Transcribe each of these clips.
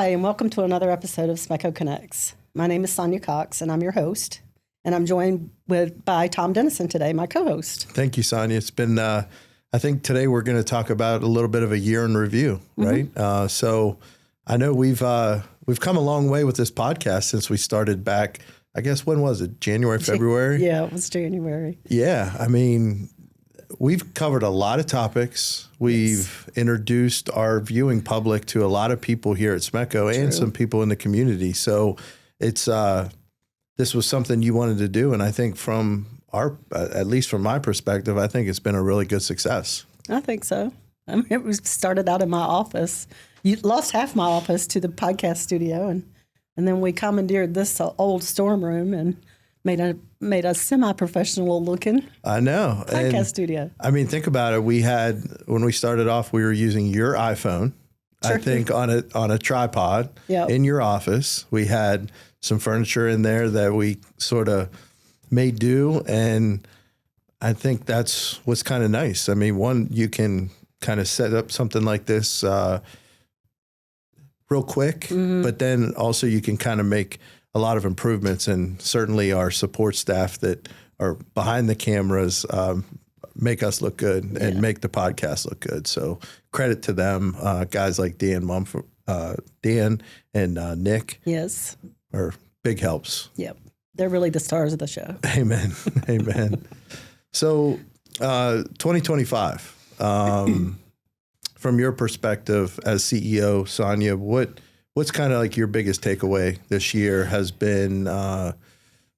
Hi, and welcome to another episode of SMECO Connects. My name is Sonja Cox, and I'm your host. And I'm joined by Tom Dennison today, my co-host. Thank you, Sonja. It's been, I think today we're going to talk about a little bit of a year in review, right? So I know we've come a long way with this podcast since we started back, I guess, when was it? January, February? Yeah, it was January. Yeah. I mean, we've covered a lot of topics. We've introduced our viewing public to a lot of people here at SMECO and some people in the community. So it's, this was something you wanted to do. And I think from our, at least from my perspective, I think it's been a really good success. I think so. I mean, it was started out in my office. You lost half my office to the podcast studio. And then we commandeered this old storm room and made a semi-professional looking podcast studio. I mean, think about it. We had, when we started off, we were using your iPhone, I think on a tripod in your office. We had some furniture in there that we sort of made do. And I think that's what's kind of nice. I mean, one, you can kind of set up something like this real quick, but then also you can kind of make a lot of improvements, and certainly our support staff that are behind the cameras make us look good and make the podcast look good. So credit to them, guys like Dan and Nick. Yes. Are big helps. Yep. They're really the stars of the show. Amen. Amen. So 2025, from your perspective as CEO, Sonja, what's kind of like your biggest takeaway this year has been,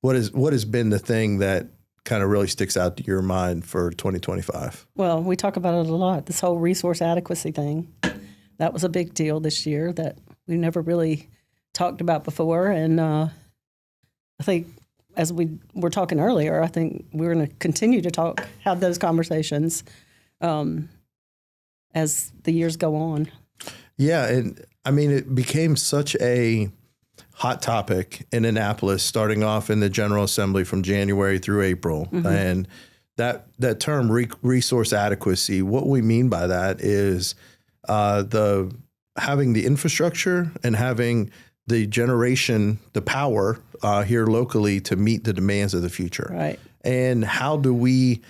what has been the thing that kind of really sticks out to your mind for 2025? Well, we talk about it a lot. This whole resource adequacy thing, that was a big deal this year that we never really talked about before. And I think as we were talking earlier, I think we're going to continue to have those conversations as the years go on. Yeah. And I mean, it became such a hot topic in Annapolis, starting off in the General Assembly from January through April. And that term resource adequacy, what we mean by that is having the infrastructure and having the generation, the power here locally to meet the demands of the future. Right. And how do we,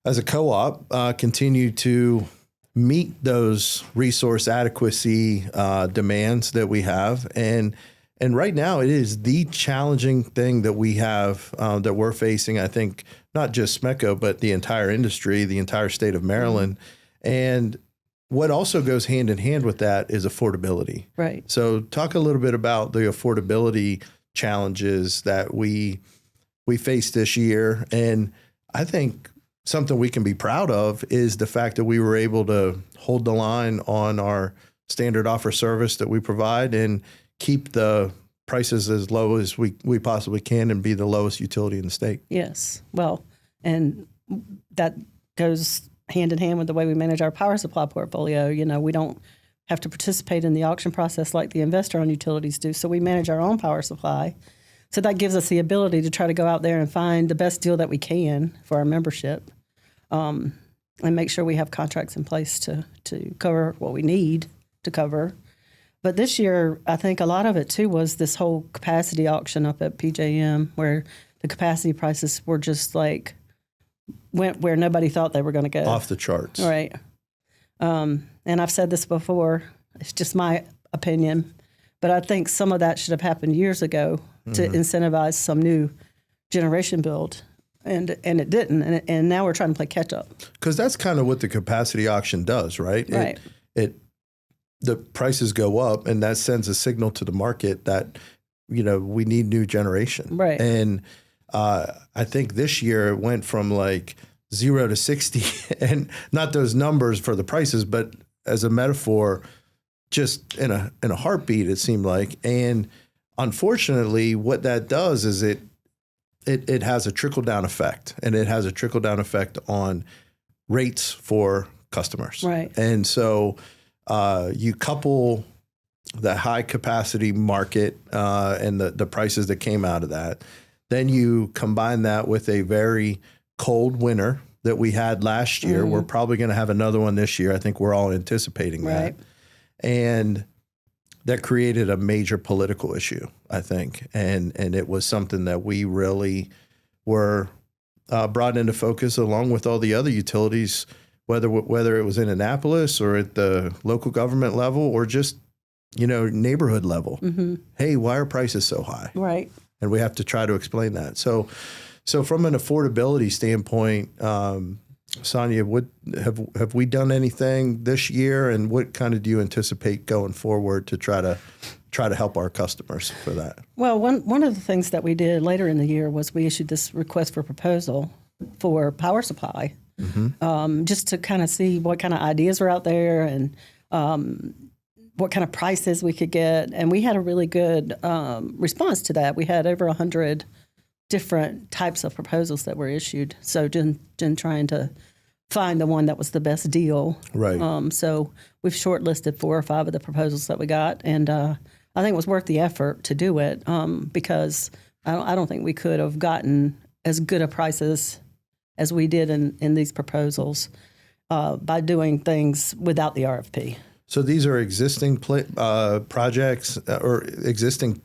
as a co-op, continue to meet those resource adequacy demands that we have? And right now it is the challenging thing that we have, that we're facing, I think, not just SMECO, but the entire industry, the entire state of Maryland. And what also goes hand in hand with that is affordability. Right. So talk a little bit about the affordability challenges that we faced this year. And I think something we can be proud of is the fact that we were able to hold the line on our standard offer service that we provide and keep the prices as low as we possibly can and be the lowest utility in the state. Yes. Well, and that goes hand in hand with the way we manage our power supply portfolio. You know, we don't have to participate in the auction process like the investor-owned utilities do. So we manage our own power supply. So that gives us the ability to try to go out there and find the best deal that we can for our membership, and make sure we have contracts in place to cover what we need to cover. But this year, I think a lot of it, too, was this whole capacity auction up at PJM, where the capacity prices were just like went where nobody thought they were going to go. Off the charts. Right. And I've said this before. It's just my opinion. But I think some of that should have happened years ago to incentivize some new generation build. And it didn't. And now we're trying to play catch up. Because that's kind of what the capacity auction does, right? Right. The prices go up, and that sends a signal to the market that, you know, we need new generation. Right. And I think this year it went from like 0 to 60, and not those numbers for the prices, but as a metaphor, just in a heartbeat, it seemed like. And unfortunately, what that does is it has a trickle-down effect, and it has a trickle-down effect on rates for customers. Right. And so you couple the high capacity market and the prices that came out of that, then you combine that with a very cold winter that we had last year. We're probably going to have another one this year. I think we're all anticipating that. And that created a major political issue, I think. And it was something that we really were brought into focus along with all the other utilities, whether it was in Annapolis or at the local government level or just, neighborhood level. Hey, why are prices so high? Right. And we have to try to explain that. So from an affordability standpoint, Sonja, have we done anything this year, and what kind of do you anticipate going forward to try to help our customers for that? Well, one of the things that we did later in the year was we issued this request for proposal for power supply, just to kind of see what kind of ideas were out there and what kind of prices we could get. And we had a really good response to that. We had over 100 different types of proposals that were issued. So Jen trying to find the one that was the best deal. Right. So we've shortlisted 4 or 5 of the proposals that we got, and I think it was worth the effort to do it because I don't think we could have gotten as good a prices as we did in these proposals by doing things without the RFP. So these are existing projects or existing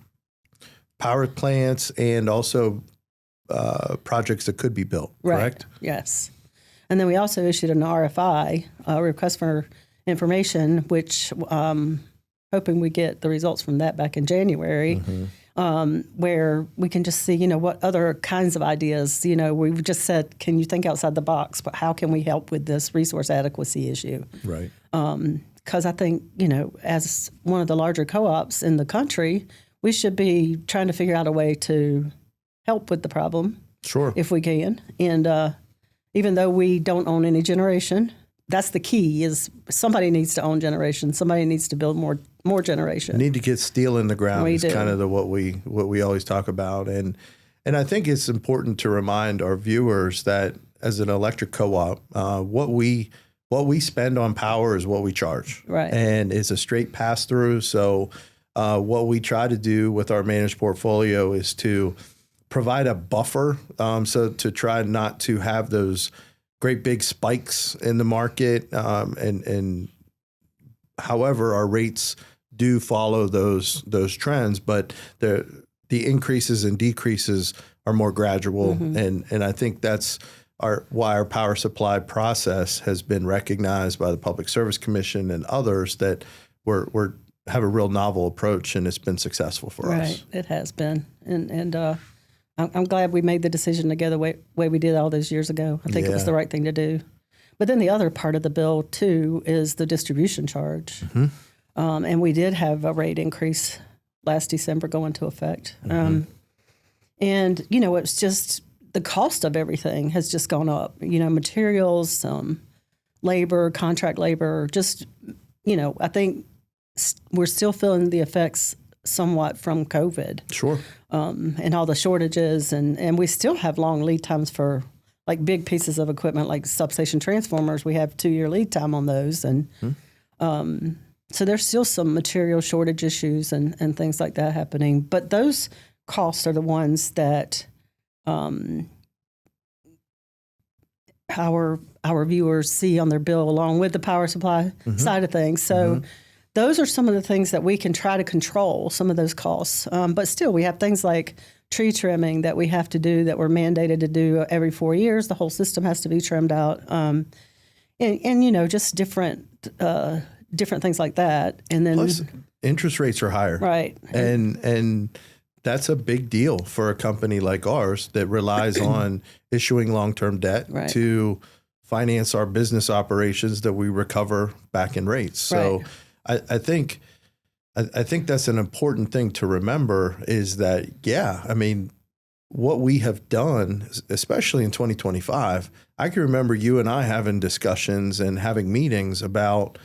power plants and also projects that could be built, correct? Right. Yes. And then we also issued an RFI, a request for information, which hoping we get the results from that back in January, where we can just see, what other kinds of ideas, we've just said, can you think outside the box, but how can we help with this resource adequacy issue? Right. Because I think, as one of the larger co-ops in the country, we should be trying to figure out a way to help with the problem. Sure. If we can. And even though we don't own any generation, that's the key is somebody needs to own generation. Somebody needs to build more generation. We need to get steel in the ground. We is do. Kind of what we always talk about. And I think it's important to remind our viewers that as an electric co-op, what we spend on power is what we charge. Right. And it's a straight pass through. So what we try to do with our managed portfolio is to provide a buffer, so to try not to have those great big spikes in the market. And however, our rates do follow those trends, but the increases and decreases are more gradual. And I think that's why our power supply process has been recognized by the Public Service Commission and others that we're have a real novel approach, and it's been successful for us. Right, it has been, and I'm glad we made the decision to go the way we did all those years ago. I think it was the right thing to do. But then the other part of the bill too is the distribution charge, and we did have a rate increase last December go into effect, and it's just the cost of everything has just gone up. Materials, labor, contract labor, just I think we're still feeling the effects somewhat from COVID. Sure. And all the shortages, and we still have long lead times for like big pieces of equipment like substation transformers. We have 2-year lead time on those. And so there's still some material shortage issues and things like that happening. But those costs are the ones that our viewers see on their bill along with the power supply side of things. So those are some of the things that we can try to control, some of those costs. But still, we have things like tree trimming that we have to do that we're mandated to do every 4 years. The whole system has to be trimmed out. And just different things like that. And then plus interest rates are higher. Right. And that's a big deal for a company like ours that relies on issuing long-term debt to finance our business operations that we recover back in rates. So I think that's an important thing to remember is that, what we have done, especially in 2025, I can remember you and I having discussions and having meetings about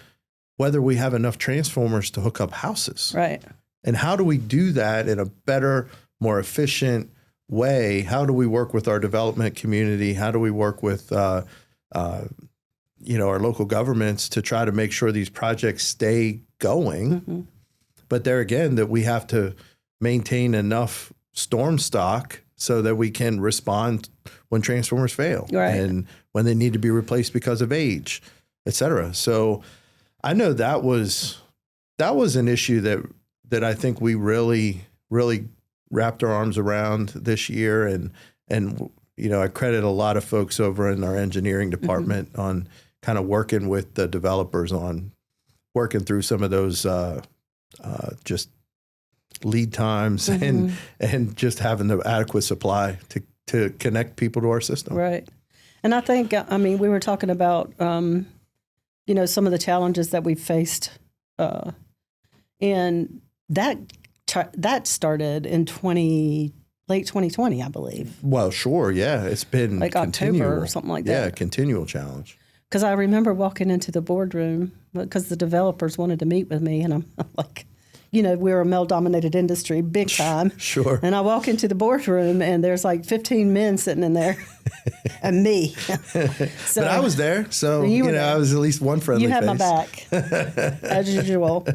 whether we have enough transformers to hook up houses. Right. And how do we do that in a better, more efficient way? How do we work with our development community? How do we work with our local governments to try to make sure these projects stay going? But there again, that we have to maintain enough storm stock so that we can respond when transformers fail and when they need to be replaced because of age, et cetera. So I know that was an issue that that I think we really wrapped our arms around this year, and I credit a lot of folks over in our engineering department on kind of working with the developers on working through some of those just lead times and just having the adequate supply to connect people to our system. Right. And I think, we were talking about, some of the challenges that we faced, and that started in late 2020, I believe. Well, sure. Yeah. It's been like October or something like that. Yeah. Continual challenge. Because I remember walking into the boardroom because the developers wanted to meet with me, and I'm like, we're a male-dominated industry, big time. Sure. And I walk into the boardroom, and there's like 15 men sitting in there, and me. So, but I was there, so I was at least one friendly face. You had face. My back, as usual.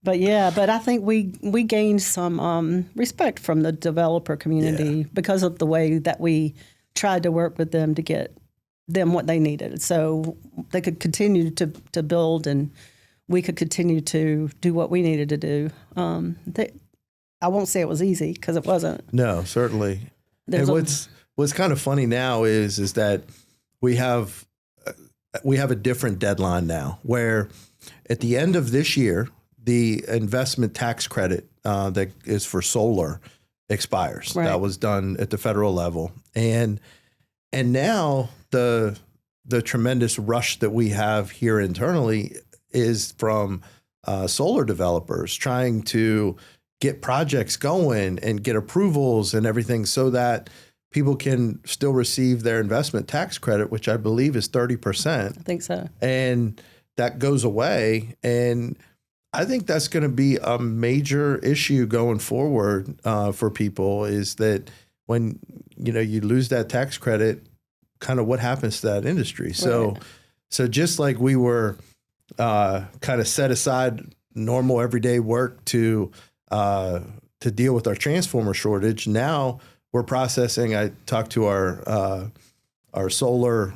But I think we gained some respect from the developer community because of the way that we tried to work with them to get them what they needed, so they could continue to build, and we could continue to do what we needed to do. I won't say it was easy, because it wasn't. No, certainly. And what's kind of funny now is that we have a different deadline now, where at the end of this year, the investment tax credit that is for solar expires. Right. That was done at the federal level, and now the tremendous rush that we have here internally is from solar developers trying to get projects going and get approvals and everything so that people can still receive their investment tax credit, which I believe is 30%. I think so. And that goes away. And I think that's going to be a major issue going forward for people, is that when, you lose that tax credit, kind of what happens to that industry. Right. So just like we were kind of set aside normal everyday work to deal with our transformer shortage, now we're processing. I talked to our solar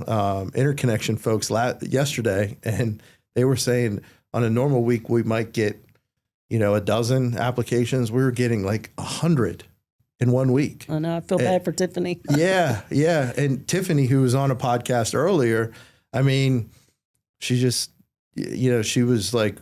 interconnection folks yesterday, and they were saying on a normal week we might get a dozen applications. We were getting like 100 in 1 week. I know. I feel bad for Tiffany. Yeah. And Tiffany, who was on a podcast earlier, she just, she was like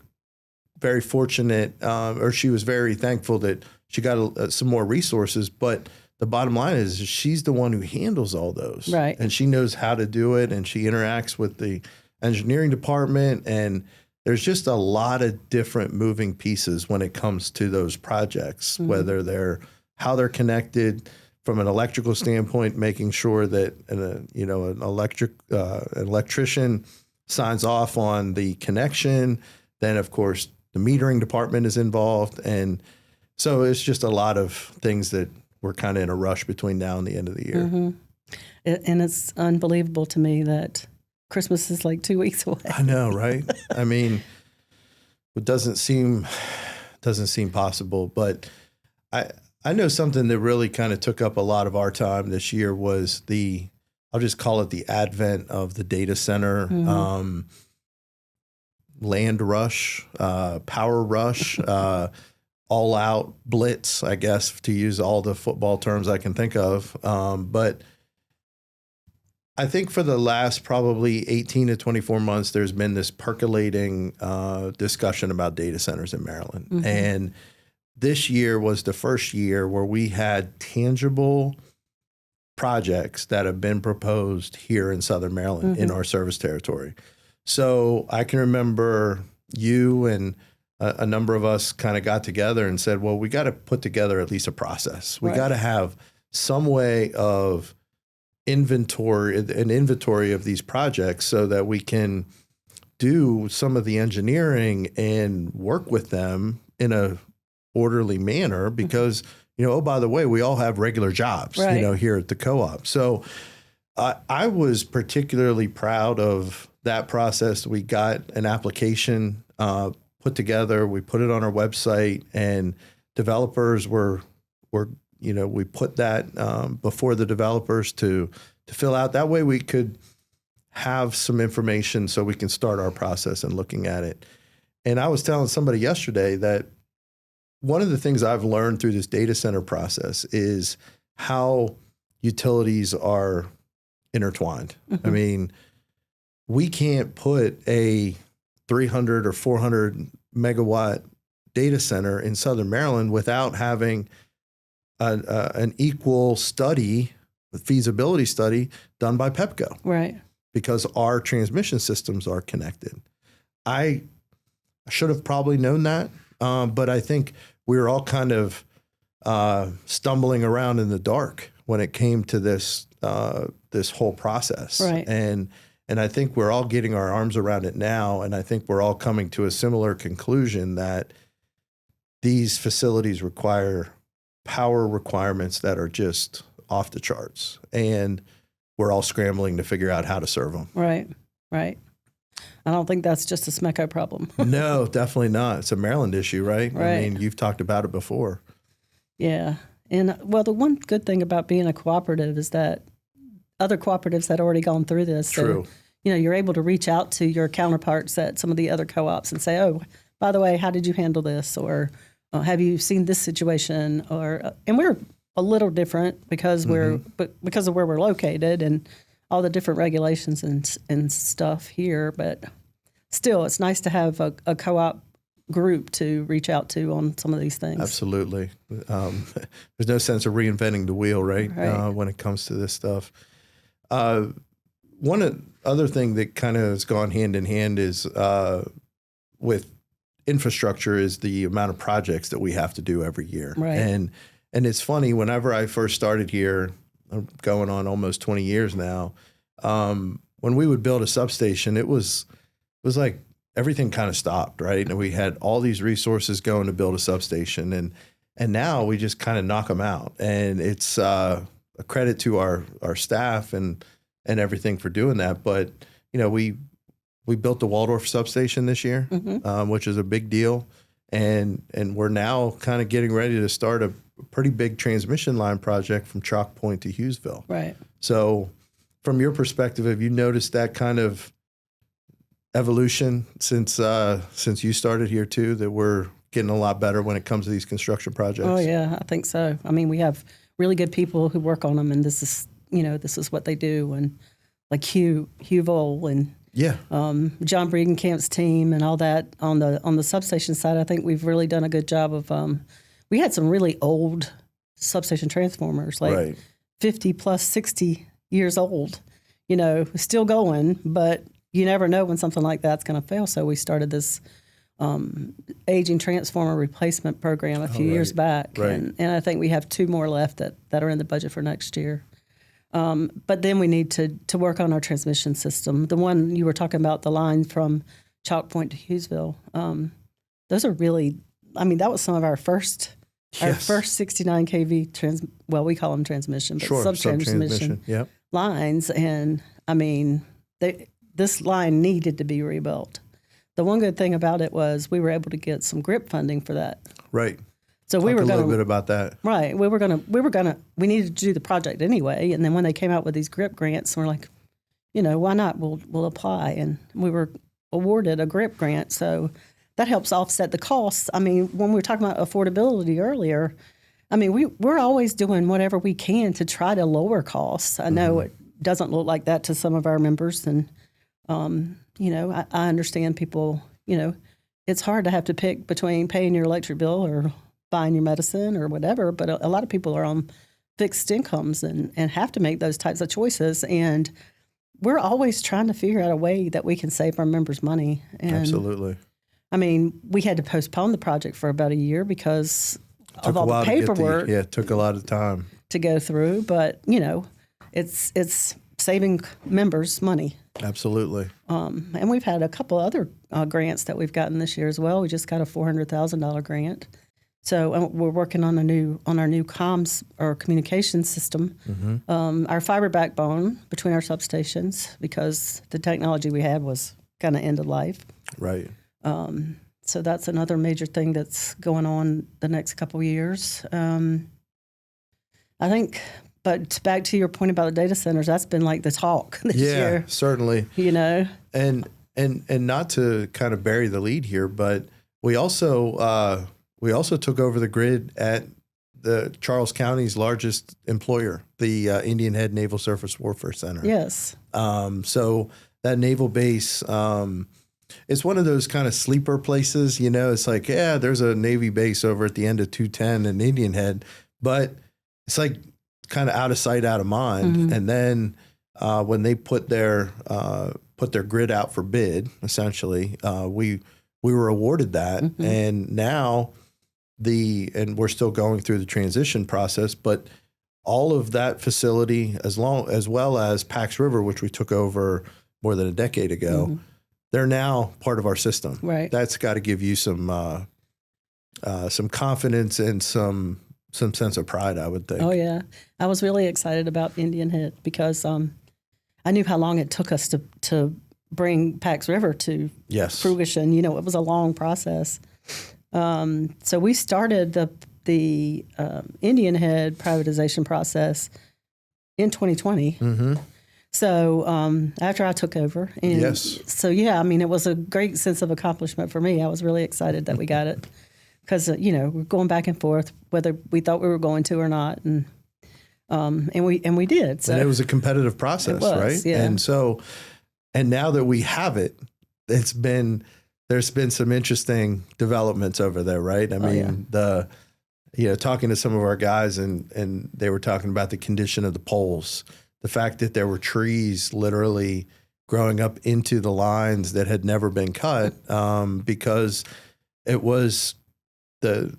very fortunate, or she was very thankful that she got some more resources. But the bottom line is she's the one who handles all those. Right. And she knows how to do it, and she interacts with the engineering department. And there's just a lot of different moving pieces when it comes to those projects, whether how they're connected from an electrical standpoint, making sure that an electrician signs off on the connection. Then, of course, the metering department is involved. And so it's just a lot of things that we're kind of in a rush between now and the end of the year. Mm-hmm. And it's unbelievable to me that Christmas is like 2 weeks away. I know, right? It doesn't seem possible, but I know something that really kind of took up a lot of our time this year was I'll just call it the advent of the data center, land rush, power rush, all out blitz, I guess, to use all the football terms I can think of. But I think for the last probably 18 to 24 months, there's been this percolating discussion about data centers in Maryland. Mm-hmm. And this year was the first year where we had tangible projects that have been proposed here in Southern Maryland in our service territory. So I can remember you and a number of us kind of got together and said, well, we got to put together at least a process. We got to have some way of an inventory of these projects so that we can do some of the engineering and work with them in a orderly manner, because, oh, by the way, we all have regular jobs, here at the co-op. So I was particularly proud of that process. We got an application put together. We put it on our website, and developers we put that before the developers to fill out. That way we could have some information so we can start our process and looking at it. And I was telling somebody yesterday that one of the things I've learned through this data center process is how utilities are intertwined. I mean, we can't put a 300 or 400 megawatt data center in Southern Maryland without having an equal study, a feasibility study done by PEPCO. Right. Because our transmission systems are connected. I should have probably known that, but I think we were all kind of stumbling around in the dark when it came to this whole process. Right. And I think we're all getting our arms around it now, and I think we're all coming to a similar conclusion that these facilities require power requirements that are just off the charts, and we're all scrambling to figure out how to serve them. Right, right. I don't think that's just a SMECO problem. No, definitely not. It's a Maryland issue, right? Right. I mean, you've talked about it before. Yeah. And well, the one good thing about being a cooperative is that other cooperatives had already gone through this. True. So, you're able to reach out to your counterparts at some of the other co-ops and say, oh, by the way, how did you handle this? Or have you seen this situation? Or and we're a little different because because of where we're located and all the different regulations and stuff here. But still, it's nice to have a co-op group to reach out to on some of these things. Absolutely. There's no sense of reinventing the wheel, right? When it comes to this stuff. One other thing that kind of has gone hand in hand is with infrastructure is the amount of projects that we have to do every year. Right. And it's funny, whenever I first started here, I'm going on almost 20 years now, when we would build a substation, it was like everything kind of stopped, right? And we had all these resources going to build a substation, and now we just kind of knock them out. And it's a credit to our staff and everything for doing that. But, we built the Waldorf substation this year, which is a big deal. And we're now kind of getting ready to start a pretty big transmission line project from Chalk Point to Hughesville. Right. So from your perspective, have you noticed that kind of evolution since you started here too, that we're getting a lot better when it comes to these construction projects? Oh yeah, I think so. I mean, we have really good people who work on them, and this is what they do. And like Hugh Vole and John Breedenkamp's team and all that on the substation side, I think we've really done a good job of. We had some really old substation transformers, like 50 plus 60 years old, still going, but you never know when something like that's going to fail. So we started this aging transformer replacement program a few years back. Right. And I think we have 2 more left that are in the budget for next year. But then we need to work on our transmission system. The one you were talking about, the line from Chalk Point to Hughesville, those are really, that was some of our first 69 kV we call them transmission, but sub-transmission lines. And this line needed to be rebuilt. The one good thing about it was we were able to get some GRIP funding for that. Right. So we were a going little bit about that. Right. We needed to do the project anyway. And then when they came out with these GRIP grants, we're like, why not? We'll apply. And we were awarded a GRIP grant. So that helps offset the costs. When we were talking about affordability earlier, we're always doing whatever we can to try to lower costs. I know it doesn't look like that to some of our members. And, I understand people, it's hard to have to pick between paying your electric bill or buying your medicine or whatever. But a lot of people are on fixed incomes and have to make those types of choices. And we're always trying to figure out a way that we can save our members money. And absolutely. We had to postpone the project for about a year because of all the paperwork. It took a lot of time to go through, but it's saving members money. Absolutely. And we've had a couple other grants that we've gotten this year as well. We just got a $400,000 grant. So we're working on our new comms or communication system, our fiber backbone between our substations, because the technology we had was kind of end of life. Right. So that's another major thing that's going on the next couple of years. I think, but back to your point about the data centers, that's been like the talk this year. Yeah, certainly. And not to kind of bury the lead here, but we also we also took over the grid at the Charles County's largest employer, the Indian Head Naval Surface Warfare Center. Yes. So that naval base, it's one of those kind of sleeper places. You know, it's like, yeah, there's a Navy base over at the end of 210 in Indian Head, but it's like kind of out of sight, out of mind. Mm-hmm. And then when they put their grid out for bid, essentially, we were awarded that, Mm-hmm. and now and we're still going through the transition process, but all of that facility, as well as Pax River, which we took over more than a decade ago, Mm-hmm. they're now part of our system. Right. That's got to give you some confidence and some sense of pride, I would think. Oh, yeah. I was really excited about Indian Head because I knew how long it took us to bring Pax River to Yes. fruition. You know, it was a long process. So we started the Indian Head privatization process in 2020. Mm-hmm. So after I took over. And Yes. So, yeah, I mean, it was a great sense of accomplishment for me. I was really excited that we got it because, you know, we're going back and forth whether we thought we were going to or not. And we did. So. And it was a competitive process, It was, right? yeah. And now that we have it, there's been some interesting developments over there, right? I mean, talking to some of our guys and they were talking about the condition of the poles, the fact that there were trees literally growing up into the lines that had never been cut, because it was the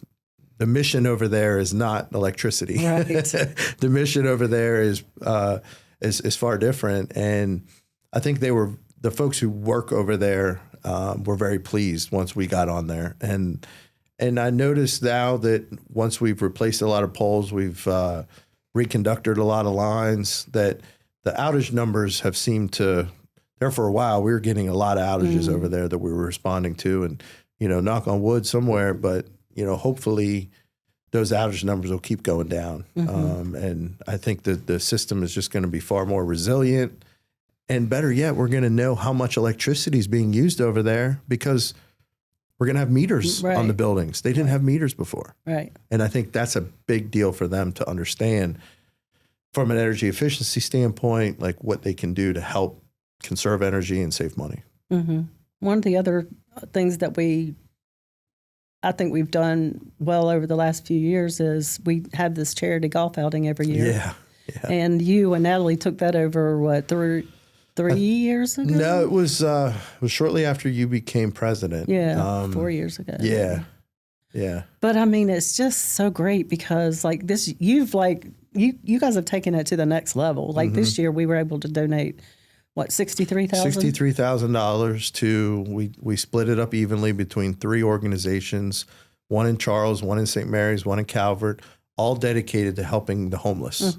mission over there is not electricity. Right. The mission over there is far different. And I think the folks who work over there were very pleased once we got on there. And I noticed now that once we've replaced a lot of poles, we've reconducted a lot of lines, that the outage numbers have seemed to, there for a while, we were getting a lot of outages over there that we were responding to. And, you know, knock on wood somewhere, but, you know, hopefully those outage numbers will keep going down. And I think that the system is just going to be far more resilient. And better yet, we're going to know how much electricity is being used over there because we're going to have meters on the buildings. They didn't have meters before. Right. And I think that's a big deal for them to understand from an energy efficiency standpoint, like what they can do to help conserve energy and save money. Mm-hmm. One of the other things that I think we've done well over the last few years is we have this charity golf outing every year. Yeah. And you and Natalie took that over, three years ago? No, it was shortly after you became president. Yeah, 4 years ago. Yeah. But I mean, it's just so great because like this, you guys have taken it to the next level. Like this year, we were able to donate $63,000. $63,000 to we split it up evenly between 3 organizations, one in Charles, one in St. Mary's, one in Calvert, all dedicated to helping the homeless.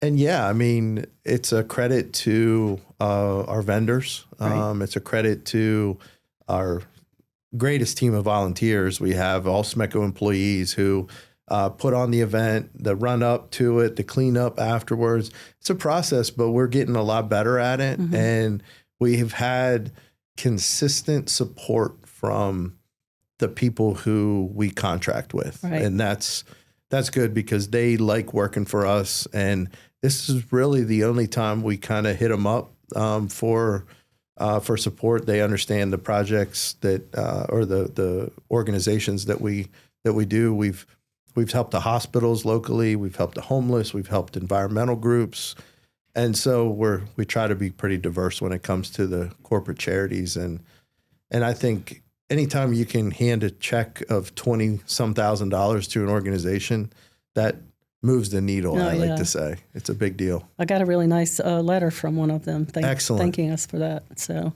And yeah, I mean, it's a credit to our vendors. Right. It's a credit to our greatest team of volunteers. We have all SMECO employees who put on the event, the run up to it, the clean up afterwards. It's a process, but we're getting a lot better at it. And we have had consistent support from the people who we contract with. Right. And that's good because they like working for us. And this is really the only time we kind of hit them up for support. They understand the projects that or the organizations that we do. We've helped the hospitals locally. We've helped the homeless. We've helped environmental groups, and so we try to be pretty diverse when it comes to the corporate charities. And I think anytime you can hand a check of $20-some thousand to an organization, that moves the needle. I like to say it's a big deal. I got a really nice letter from one of them Excellent. thanking us for that. So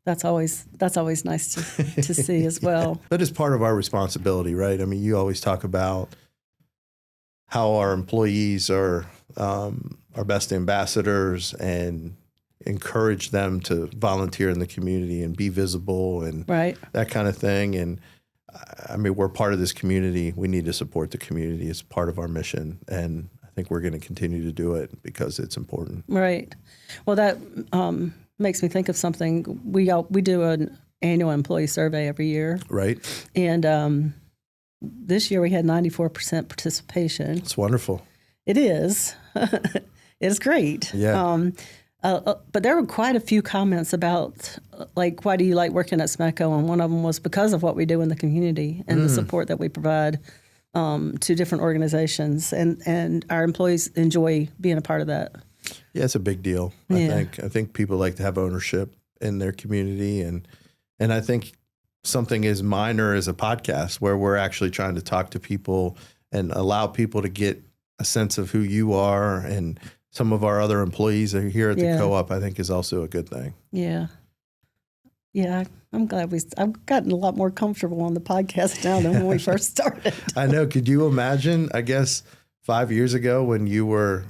that's always nice to see as well. That is part of our responsibility, right? I mean, you always talk about how our employees are our best ambassadors and encourage them to volunteer in the community and be visible and that kind of thing. And I mean, we're part of this community. We need to support the community. It's part of our mission. And I think we're going to continue to do it because it's important. Right. Well, that makes me think of something. We do an annual employee survey every year. Right. And this year we had 94% participation. It's wonderful. It is. It's great. Yeah. But there were quite a few comments about, like, why do you like working at SMECO? And one of them was because of what we do in the community and the support that we provide to different organizations. And our employees enjoy being a part of that. Yeah, it's a big deal. I think people like to have ownership in their community. And I think something as minor as a podcast where we're actually trying to talk to people and allow people to get a sense of who you are and some of our other employees that are here at the co-op, I think is also a good thing. Yeah. Yeah, I'm glad I've gotten a lot more comfortable on the podcast now than when we first started. I know. Could you imagine, I guess, 5 years ago when you were,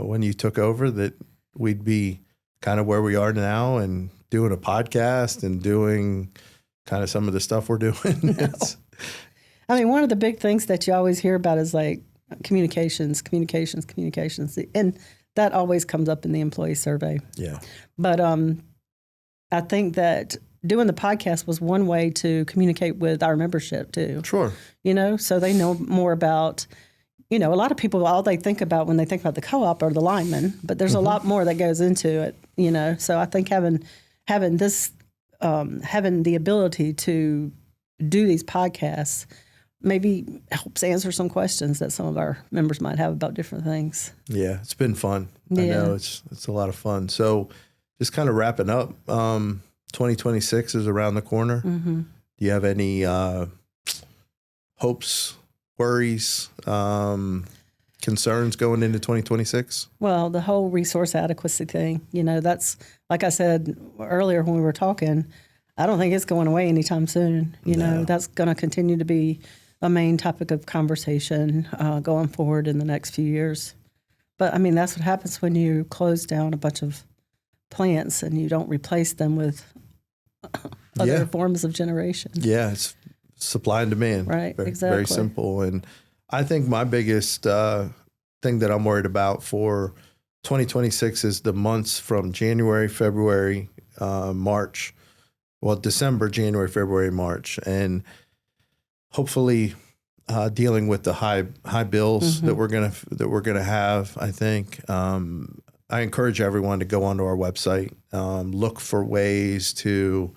when you took over, that we'd be kind of where we are now and doing a podcast and doing kind of some of the stuff we're doing? No. I mean, one of the big things that you always hear about is like communications. And that always comes up in the employee survey. Yeah. But I think that doing the podcast was one way to communicate with our membership too. Sure. So they know more about, a lot of people, all they think about when they think about the co-op are the linemen, but there's a lot more that goes into it, So I think having this, having the ability to do these podcasts maybe helps answer some questions that some of our members might have about different things. Yeah, it's been fun. I know it's a lot of fun. So just kind of wrapping up, 2026 is around the corner. Mm-hmm. Do you have any hopes, worries, concerns going into 2026? Well, the whole resource adequacy thing, that's, like I said earlier when we were talking, I don't think it's going away anytime soon. No. That's going to continue to be a main topic of conversation going forward in the next few years. But, I mean, that's what happens when you close down a bunch of plants and you don't replace them with other forms of generation. Yeah, it's supply and demand. Right, exactly. Very simple. And I think my biggest thing that I'm worried about for 2026 is the months from January, February, March. Well, December, January, February, March, and hopefully dealing with the high bills that we're gonna have. I think I encourage everyone to go onto our website, look for ways to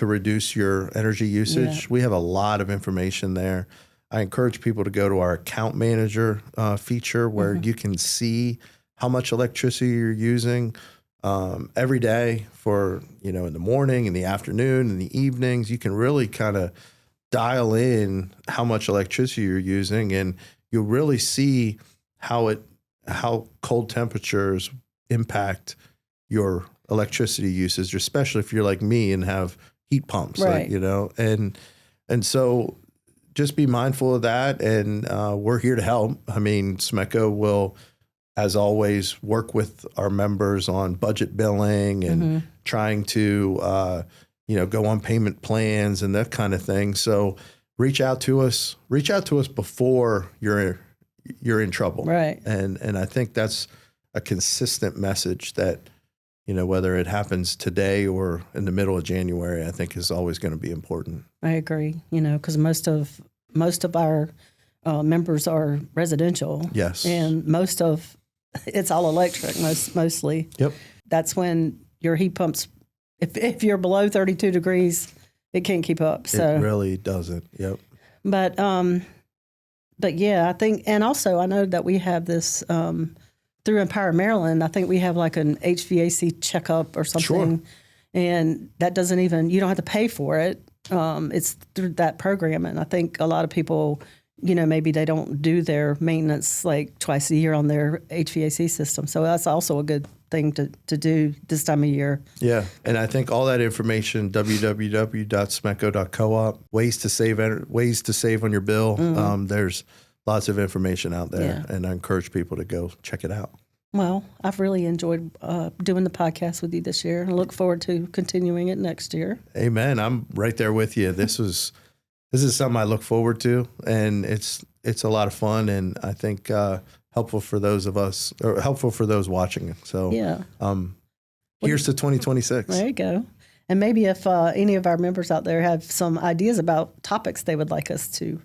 reduce your energy usage. Yeah. We have a lot of information there. I encourage people to go to our account manager feature where you can see how much electricity you're using. Every day for, in the morning, in the afternoon, in the evenings, you can really kind of dial in how much electricity you're using, and you'll really see how cold temperatures impact your electricity usage, especially if you're like me and have heat pumps, right. And so just be mindful of that. And we're here to help. I mean, SMECO will, as always, work with our members on budget billing and trying to, go on payment plans and that kind of thing. So reach out to us before you're in trouble. Right. And I think that's a consistent message that, whether it happens today or in the middle of January, I think is always going to be important. I agree, because most of our members are residential. Yes. And it's all electric, mostly. Yep. That's when your heat pumps, if you're below 32 degrees, it can't keep up. So it really doesn't. Yep. But yeah, I think, and also I know that we have this through Empower Maryland. I think we have like an HVAC checkup or something, sure. And that doesn't even, you don't have to pay for it. It's through that program, and I think a lot of people, maybe they don't do their maintenance like twice a year on their HVAC system. So that's also a good thing to do this time of year. Yeah. And I think all that information, www.smeco.coop, ways to save on your bill. There's lots of information out there, and I encourage people to go check it out. Well, I've really enjoyed doing the podcast with you this year. I look forward to continuing it next year. Amen. I'm right there with you. This is something I look forward to, and it's a lot of fun, and I think helpful for those watching. So yeah. Here's to 2026. There you go. And maybe if any of our members out there have some ideas about topics they would like us to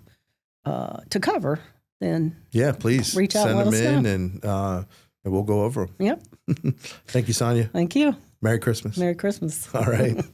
cover, then yeah, please reach out send and them let us in, know. and we'll go over them. Yep. Thank you, Sonia. Thank you. Merry Christmas. Merry Christmas. All right.